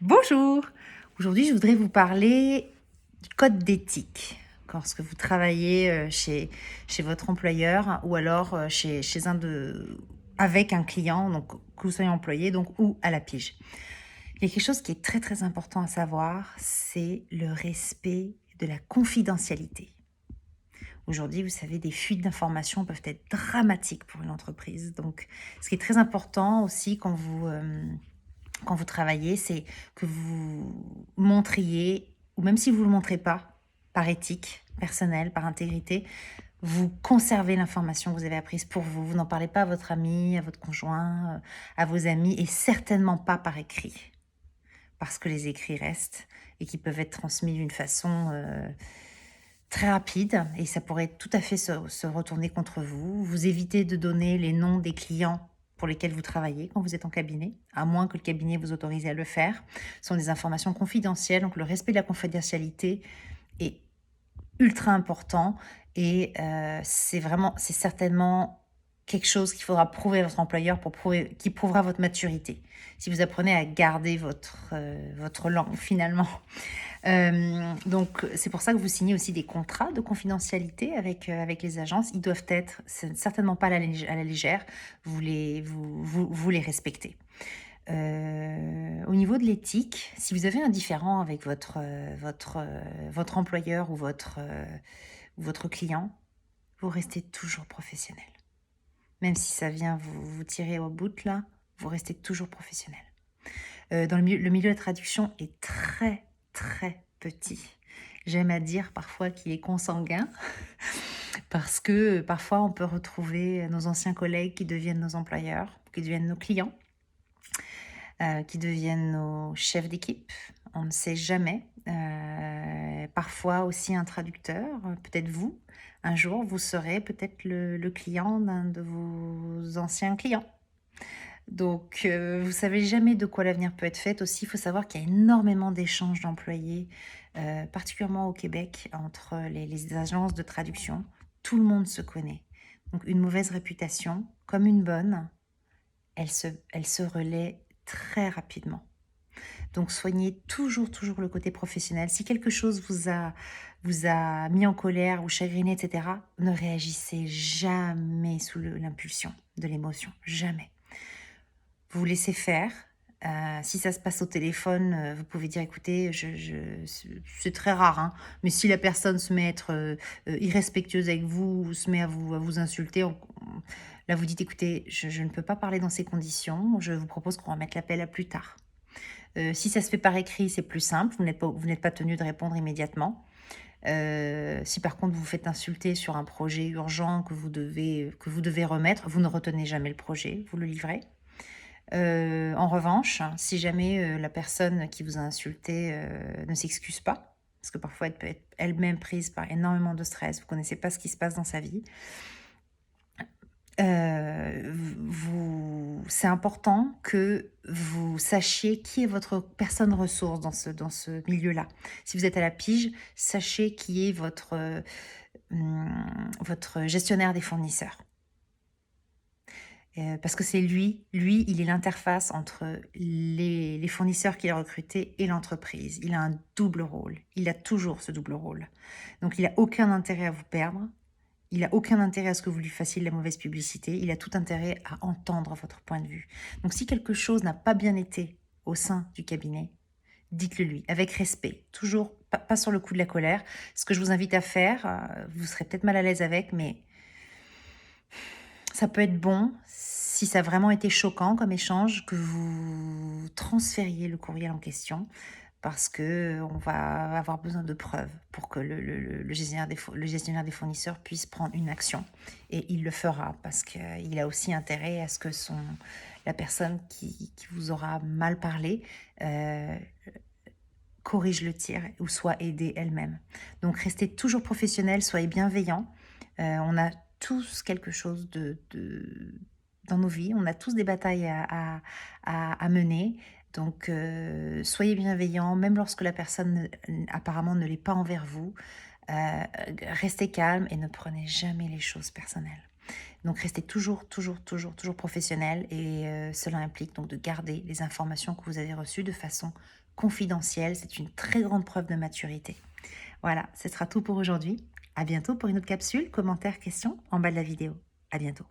Bonjour! Aujourd'hui, je voudrais vous parler du code d'éthique. Lorsque vous travaillez chez votre employeur ou alors chez avec un client, donc que vous soyez employé donc, ou à la pige. Il y a quelque chose qui est très très important à savoir, c'est le respect de la confidentialité. Aujourd'hui, vous savez, des fuites d'informations peuvent être dramatiques pour une entreprise. Donc, ce qui est très important aussi quand vous travaillez, c'est que vous montriez, ou même si vous ne le montrez pas, par éthique personnelle, par intégrité, vous conservez l'information que vous avez apprise pour vous. Vous n'en parlez pas à votre ami, à votre conjoint, à vos amis, et certainement pas par écrit, parce que les écrits restent et qui peuvent être transmis d'une façon très rapide, et ça pourrait tout à fait se retourner contre vous. Vous évitez de donner les noms des clients pour lesquels vous travaillez quand vous êtes en cabinet, à moins que le cabinet vous autorise à le faire. Ce sont des informations confidentielles, donc le respect de la confidentialité est ultra important, et c'est certainement quelque chose qu'il faudra prouver à votre employeur qui prouvera votre maturité. Si vous apprenez à garder votre langue finalement. Donc c'est pour ça que vous signez aussi des contrats de confidentialité avec les agences. Ils doivent être certainement pas à la légère. Vous les respectez. Au niveau de l'éthique, si vous avez un différend avec votre employeur ou votre client, vous restez toujours professionnel. Même si ça vient vous tirer au bout là, vous restez toujours professionnel. Dans le milieu de la traduction est très, très petit. J'aime à dire parfois qu'il est consanguin, parce que parfois on peut retrouver nos anciens collègues qui deviennent nos employeurs, qui deviennent nos clients, qui deviennent nos chefs d'équipe. On ne sait jamais. Parfois aussi un traducteur, peut-être vous. Un jour, vous serez peut-être le client d'un de vos anciens clients. Donc, vous savez jamais de quoi l'avenir peut être fait. Aussi, il faut savoir qu'il y a énormément d'échanges d'employés, particulièrement au Québec, entre les agences de traduction. Tout le monde se connaît. Donc, une mauvaise réputation, comme une bonne, elle se relaie très rapidement. Donc, soignez toujours, toujours le côté professionnel. Si quelque chose vous a mis en colère ou chagriné, etc., ne réagissez jamais sous l'impulsion de l'émotion. Jamais. Vous laissez faire. Si ça se passe au téléphone, vous pouvez dire: «Écoutez, c'est très rare, hein, mais si la personne se met à être, irrespectueuse avec vous ou se met à vous insulter, là, vous dites: "Écoutez, je ne peux pas parler dans ces conditions, je vous propose qu'on remette l'appel à plus tard"». Si ça se fait par écrit, c'est plus simple, vous n'êtes pas tenu de répondre immédiatement. Si par contre vous vous faites insulter sur un projet urgent que vous devez remettre, vous ne retenez jamais le projet, vous le livrez. En revanche, si jamais, la personne qui vous a insulté, ne s'excuse pas, parce que parfois elle peut être elle-même prise par énormément de stress, vous connaissez pas ce qui se passe dans sa vie, c'est important que vous sachiez qui est votre personne ressource dans ce milieu-là. Si vous êtes à la pige, sachez qui est votre gestionnaire des fournisseurs. Parce que c'est lui, il est l'interface entre les fournisseurs qu'il a recrutés et l'entreprise. Il a un double rôle. Il a toujours ce double rôle. Donc il a aucun intérêt à vous perdre. Il a aucun intérêt à ce que vous lui fassiez de la mauvaise publicité. Il a tout intérêt à entendre votre point de vue. Donc si quelque chose n'a pas bien été au sein du cabinet, dites-le lui, avec respect. Toujours pas sur le coup de la colère. Ce que je vous invite à faire, vous serez peut-être mal à l'aise avec, mais ça peut être bon, si ça a vraiment été choquant comme échange, que vous transfériez le courriel en question, parce que on va avoir besoin de preuves pour que le gestionnaire des fournisseurs puisse prendre une action, et il le fera parce qu'il a aussi intérêt à ce que la personne qui vous aura mal parlé, corrige le tir ou soit aidée elle-même. Donc restez toujours professionnel, soyez bienveillant. On a tous quelque chose dans nos vies, on a tous des batailles à mener. Donc soyez bienveillant, même lorsque la personne apparemment ne l'est pas envers vous. Restez calme et ne prenez jamais les choses personnelles. Donc restez toujours, toujours, toujours, toujours professionnel, et cela implique donc de garder les informations que vous avez reçues de façon confidentiel. C'est une très grande preuve de maturité. Voilà, ce sera tout pour aujourd'hui. À bientôt pour une autre capsule, commentaires, questions en bas de la vidéo. À bientôt.